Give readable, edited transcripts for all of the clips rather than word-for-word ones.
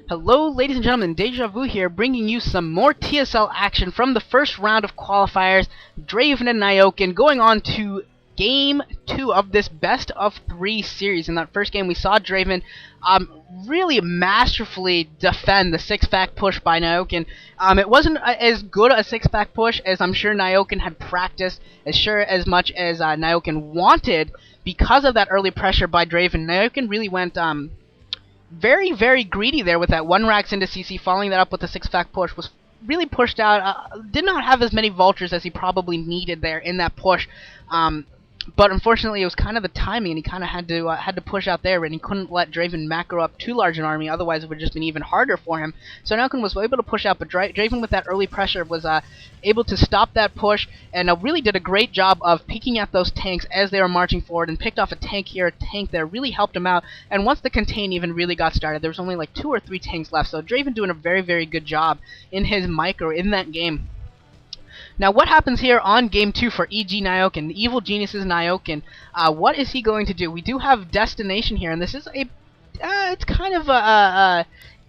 Hello, ladies and gentlemen, Deja Vu here, bringing you some more TSL action from the first round of qualifiers. Dreiven and Nyoken going on to Game 2 of this best-of-3 series. In that first game, we saw Dreiven really masterfully defend the six-pack push by Nyoken. It wasn't as good a six-pack push as I'm sure Nyoken had practiced, as much as Nyoken wanted, because of that early pressure by Dreiven. Nyoken really went very, very greedy there with that one racks into CC, following that up with a six-pack push. Was really pushed out, did not have as many vultures as he probably needed there in that push. But unfortunately, it was kind of the timing, and he kind of had to push out there, and he couldn't let Dreiven macro up too large an army. Otherwise, it would have just been even harder for him. So Nyoken was able to push out, but Dreiven with that early pressure was able to stop that push, and really did a great job of peeking at those tanks as they were marching forward, and picked off a tank here, a tank there, really helped him out. And once the contain even really got started, there was only like 2 or 3 tanks left. So Dreiven doing a very, very good job in his micro in that game. Now, what happens here on Game 2 for EG Nyoken, the Evil Genius's Nyoken? What is he going to do? We do have Destination here, and this is it's kind of a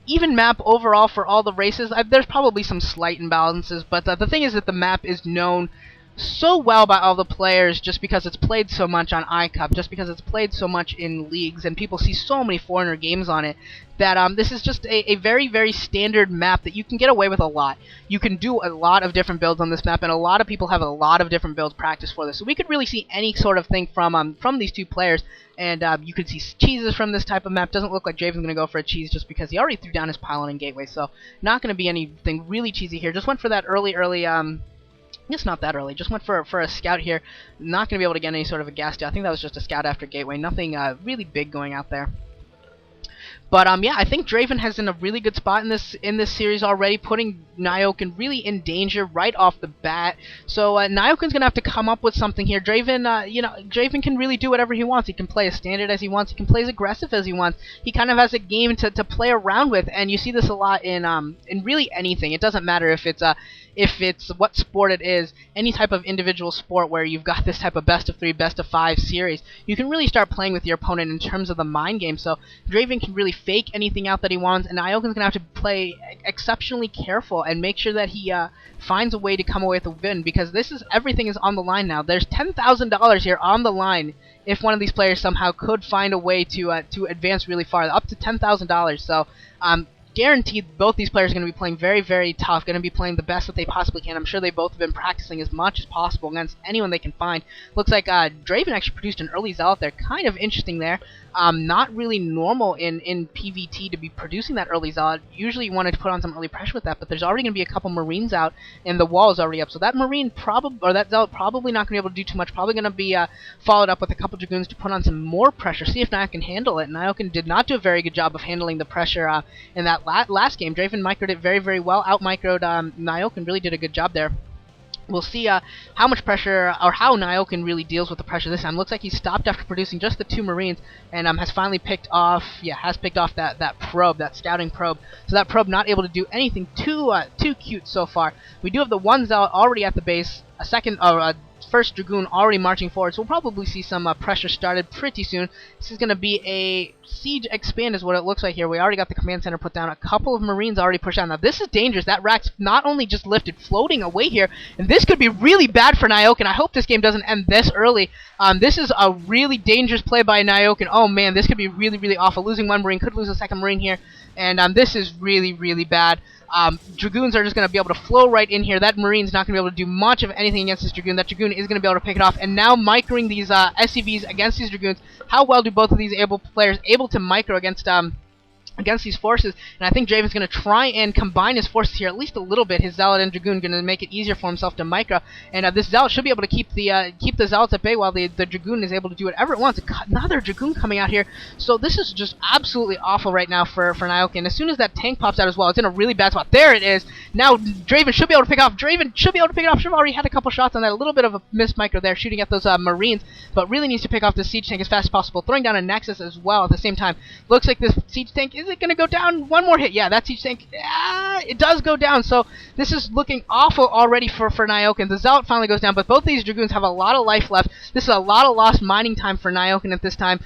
even map overall for all the races. There's probably some slight imbalances, but the thing is that the map is known so well by all the players just because it's played so much on iCup, just because it's played so much in leagues, and people see so many foreigner games on it, that this is just a very, very standard map that you can get away with a lot. You can do a lot of different builds on this map, and a lot of people have a lot of different builds practiced for this. So we could really see any sort of thing from these two players, and you could see cheeses from this type of map. Doesn't look like Draven's going to go for a cheese just because he already threw down his pylon and gateway, so not going to be anything really cheesy here. Just went for that early it's not that early. Just went for a scout here. Not going to be able to get any sort of a gas steal. I think that was just a scout after gateway. Nothing really big going out there. But yeah, I think Dreiven has in a really good spot in this series already, putting Nyoken really in danger right off the bat. So Nyoken's gonna have to come up with something here. Dreiven, Dreiven can really do whatever he wants. He can play as standard as he wants. He can play as aggressive as he wants. He kind of has a game to play around with, and you see this a lot in really anything. It doesn't matter if it's what sport it is, any type of individual sport where you've got this type of best-of-3, best-of-5 series, you can really start playing with your opponent in terms of the mind game. So Dreiven can really fake anything out that he wants, and Nyoken's going to have to play exceptionally careful and make sure that he finds a way to come away with a win, because everything is on the line now. There's $10,000 here on the line if one of these players somehow could find a way to advance really far, up to $10,000. So guaranteed both these players are going to be playing very, very tough, going to be playing the best that they possibly can. I'm sure they both have been practicing as much as possible against anyone they can find. Looks like Dreiven actually produced an early Zealot there. Kind of interesting there. Not really normal in PvT to be producing that early Zealot. Usually you want to put on some early pressure with that, but there's already going to be a couple Marines out, and the wall is already up. So that Marine that Zealot probably not going to be able to do too much. Probably going to be followed up with a couple Dragoons to put on some more pressure. See if Nyoken can handle it. Nyoken did not do a very good job of handling the pressure in that last game. Dreiven microed it very, very well. Out-microed Nyoken. Really did a good job there. We'll see how much pressure, or how Nyoken really deals with the pressure this time. Looks like he stopped after producing just the 2 Marines, and has finally picked off that probe, that scouting probe. So that probe not able to do anything too cute so far. We do have the 1 Zealot already at the base, first Dragoon already marching forward, so we'll probably see some pressure started pretty soon. This is going to be a siege expand is what it looks like here. We already got the command center put down. A couple of Marines already pushed down. Now this is dangerous. That rack's not only just lifted, floating away here, and this could be really bad for Nyoken. I hope this game doesn't end this early. This is a really dangerous play by Nyoken. Oh man, this could be really, really awful. Losing 1 Marine, could lose a 2nd Marine here, and this is really, really bad. Dragoons are just going to be able to flow right in here. That Marine's not going to be able to do much of anything against this Dragoon. That Dragoon is going to be able to pick it off. And now microing these SCVs against these Dragoons. How well do both of these players able to micro against these forces? And I think Dreiven's going to try and combine his forces here at least a little bit. His Zealot and Dragoon going to make it easier for himself to micro, and this Zealot should be able to keep the Zealots at bay while the Dragoon is able to do whatever it wants. Another Dragoon coming out here, so this is just absolutely awful right now for Nyoken. As soon as that tank pops out as well, it's in a really bad spot. There it is. Now Dreiven should be able to pick off. Dreiven should be able to pick it off. Should have already had a couple shots on that. A little bit of a missed micro there, shooting at those Marines, but really needs to pick off the siege tank as fast as possible. Throwing down a Nexus as well at the same time. Looks like this siege tank, is it going to go down? One more hit. Yeah, that siege tank, it does go down. So this is looking awful already for Nyoken. The Zealot finally goes down, but both these Dragoons have a lot of life left. This is a lot of lost mining time for Nyoken at this time.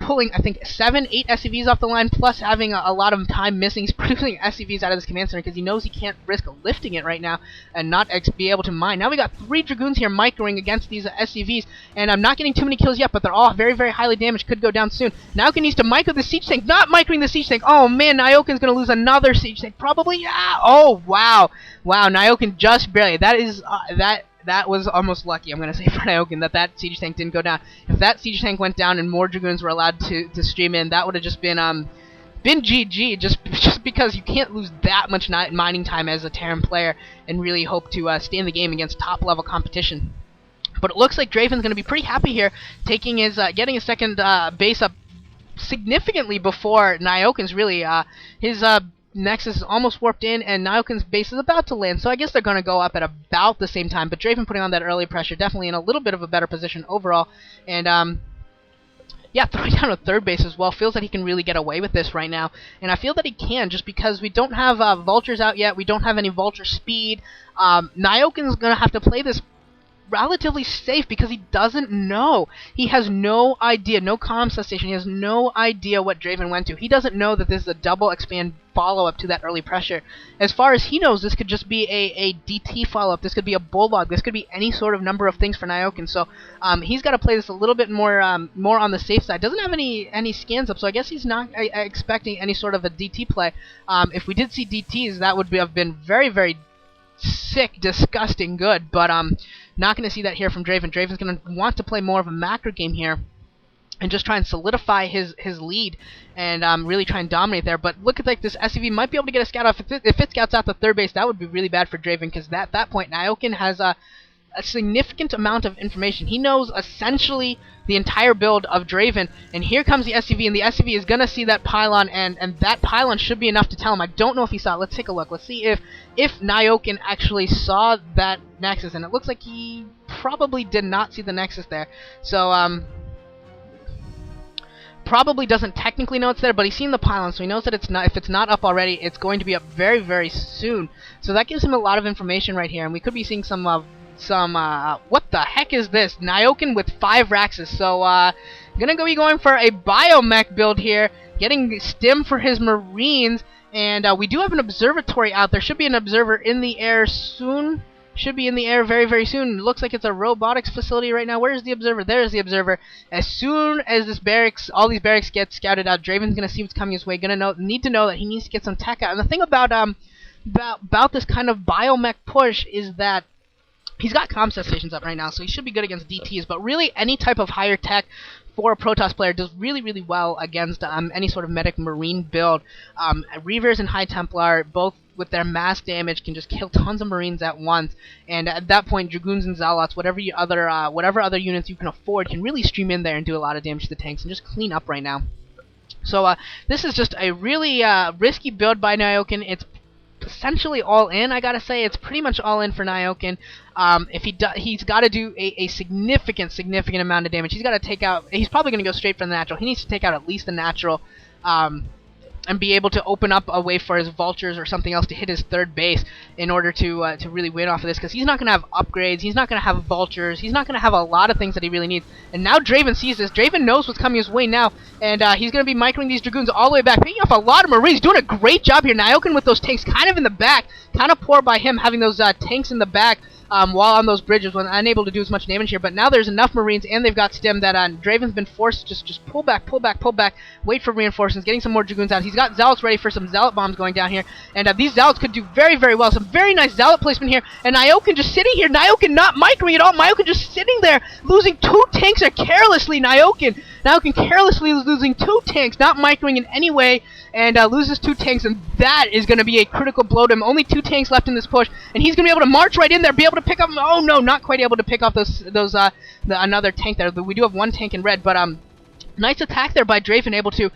pulling, I think, 8 SCVs off the line, plus having a lot of time missing. He's producing SCVs out of this command center because he knows he can't risk lifting it right now and not be able to mine. Now we got 3 Dragoons here microing against these SCVs, and I'm not getting too many kills yet, but they're all very, very highly damaged. Could go down soon. Nyoken needs to micro the siege tank, not microing the siege tank. Oh man, Nyoken's going to lose another siege tank, probably. Yeah. Oh wow. Wow, Nyoken just barely. That is, that was almost lucky, I'm going to say, for Nyoken, that siege tank didn't go down. If that siege tank went down and more Dragoons were allowed to stream in, that would have just been GG, just because you can't lose that much mining time as a Terran player and really hope to stay in the game against top-level competition. But it looks like Dreiven's going to be pretty happy here, taking his, getting his second base up significantly before Nyoken's really. His Nexus is almost warped in, and Nyoken's base is about to land, so I guess they're going to go up at about the same time. But Dreiven putting on that early pressure, definitely in a little bit of a better position overall. And, yeah, throwing down a third base as well. Feels that he can really get away with this right now. And I feel that he can, just because we don't have Vultures out yet. We don't have any Vulture speed. Nyoken's going to have to play this relatively safe because he doesn't know. He has no idea, no comm station. He has no idea what Dreiven went to. He doesn't know that this is a double expand follow-up to that early pressure. As far as he knows, this could just be a DT follow-up. This could be a Bulldog. This could be any sort of number of things for Nyoken. So he's got to play this a little bit more more on the safe side. Doesn't have any scans up, so I guess he's not expecting any sort of a DT play. If we did see DTs, that would have been very, very sick, disgusting good, but not going to see that here from Dreiven. Draven's going to want to play more of a macro game here and just try and solidify his lead and really try and dominate there. But look at this SCV might be able to get a scout off. If it scouts out the third base, that would be really bad for Dreiven, because at that point Nyoken has a significant amount of information. He knows essentially the entire build of Dreiven, and here comes the SCV, and the SCV is going to see that pylon, and that pylon should be enough to tell him. I don't know if he saw it. Let's take a look. Let's see if Nyoken actually saw that Nexus, and it looks like he probably did not see the Nexus there. So, probably doesn't technically know it's there, but he's seen the pylon, so he knows that it's not. If it's not up already, it's going to be up very, very soon. So that gives him a lot of information right here, and we could be seeing some what the heck is this? Nyoken with 5 Raxes. So, gonna be going for a biomech build here, getting stim for his Marines, and we do have an observatory out there. Should be an observer in the air soon. Should be in the air very, very soon. Looks like it's a robotics facility right now. Where's the observer? There's the observer. As soon as this barracks, all these barracks get scouted out, Draven's gonna see what's coming his way. Need to know that he needs to get some tech out. And the thing about this kind of biomech push is that he's got comm stations up right now, so he should be good against DTs, but really any type of higher tech for a Protoss player does really, really well against any sort of medic marine build. Reavers and High Templar, both with their mass damage, can just kill tons of Marines at once, and at that point, Dragoons and Zealots, whatever other units you can afford, can really stream in there and do a lot of damage to the tanks and just clean up right now. So this is just a really risky build by Nyoken. It's essentially all in, I gotta say. It's pretty much all in for Nyoken. He's got to do a significant amount of damage. He's got to take out. He's probably going to go straight for the natural. He needs to take out at least the natural, and be able to open up a way for his Vultures or something else to hit his third base in order to really win off of this, because he's not going to have upgrades, he's not going to have Vultures, he's not going to have a lot of things that he really needs. And now Dreiven sees this. Dreiven knows what's coming his way now, and he's going to be microing these Dragoons all the way back, picking off a lot of Marines, doing a great job here. Nyoken with those tanks kind of in the back, kind of poor by him having those tanks in the back while on those bridges, when unable to do as much damage here. But now there's enough Marines, and they've got stim that Draven's been forced to just pull back, wait for reinforcements, getting some more Dragoons out. He's got Zealots ready for some Zealot bombs going down here, and these Zealots could do very, very well. Some very nice Zealot placement here, and Nyoken just sitting here. Nyoken not microing at all. Nyoken just sitting there, losing 2 tanks carelessly. Nyoken carelessly losing 2 tanks, not microing in any way, and loses 2 tanks, and that is going to be a critical blow to him. Only 2 tanks left in this push, and he's going to be able to march right in there, be able to pick up. Oh no, not quite able to pick off another tank there. We do have 1 tank in red, but nice attack there by Dreiven, able to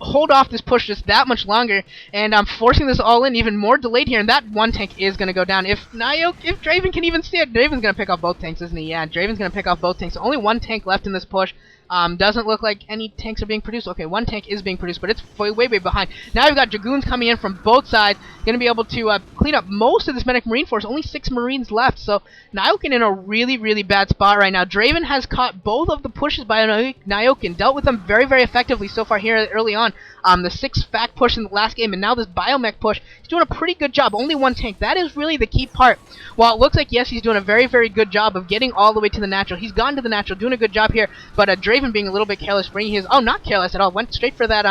hold off this push just that much longer, and forcing this all in even more delayed here, and that 1 tank is going to go down. If Dreiven can even see it, Draven's going to pick off both tanks, isn't he? Yeah, Draven's going to pick off both tanks. Only 1 tank left in this push. Doesn't look like any tanks are being produced. Okay, one tank is being produced, but it's way, way behind. Now you've got Dragoons coming in from both sides. Going to be able to clean up most of this medic marine force. Only 6 marines left, so Nyoken in a really, really bad spot right now. Dreiven has caught both of the pushes by Nyoken. Dealt with them very, very effectively so far here early on. The 6 fact push in the last game, and now this biomech push. He's doing a pretty good job. Only one tank. That is really the key part. While it looks like, yes, he's doing a very, very good job of getting all the way to the natural. He's gotten to the natural, doing a good job here, but Dreiven being a little bit careless, bringing his... Oh, not careless at all. Went straight for that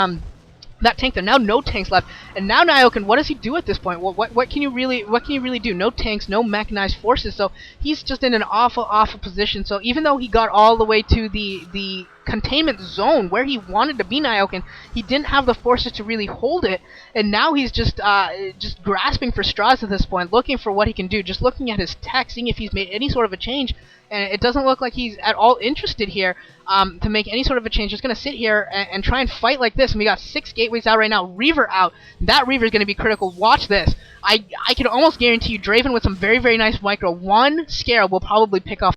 tank there. Now no tanks left, and now Nyoken, what does he do at this point? What can you really do? No tanks, no mechanized forces, so he's just in an awful position. So even though he got all the way to the containment zone where he wanted to be, Nyoken, he didn't have the forces to really hold it, and now he's just grasping for straws at this point, looking for what he can do, just looking at his tech, seeing if he's made any sort of a change, and it doesn't look like he's at all interested here to make any sort of a change. Just going to sit here and try and fight like this, and we got 6 gateways out right now, Reaver out. That Reaver is going to be critical. Watch this. I can almost guarantee you Dreiven with some very, very nice micro. One scare will probably pick off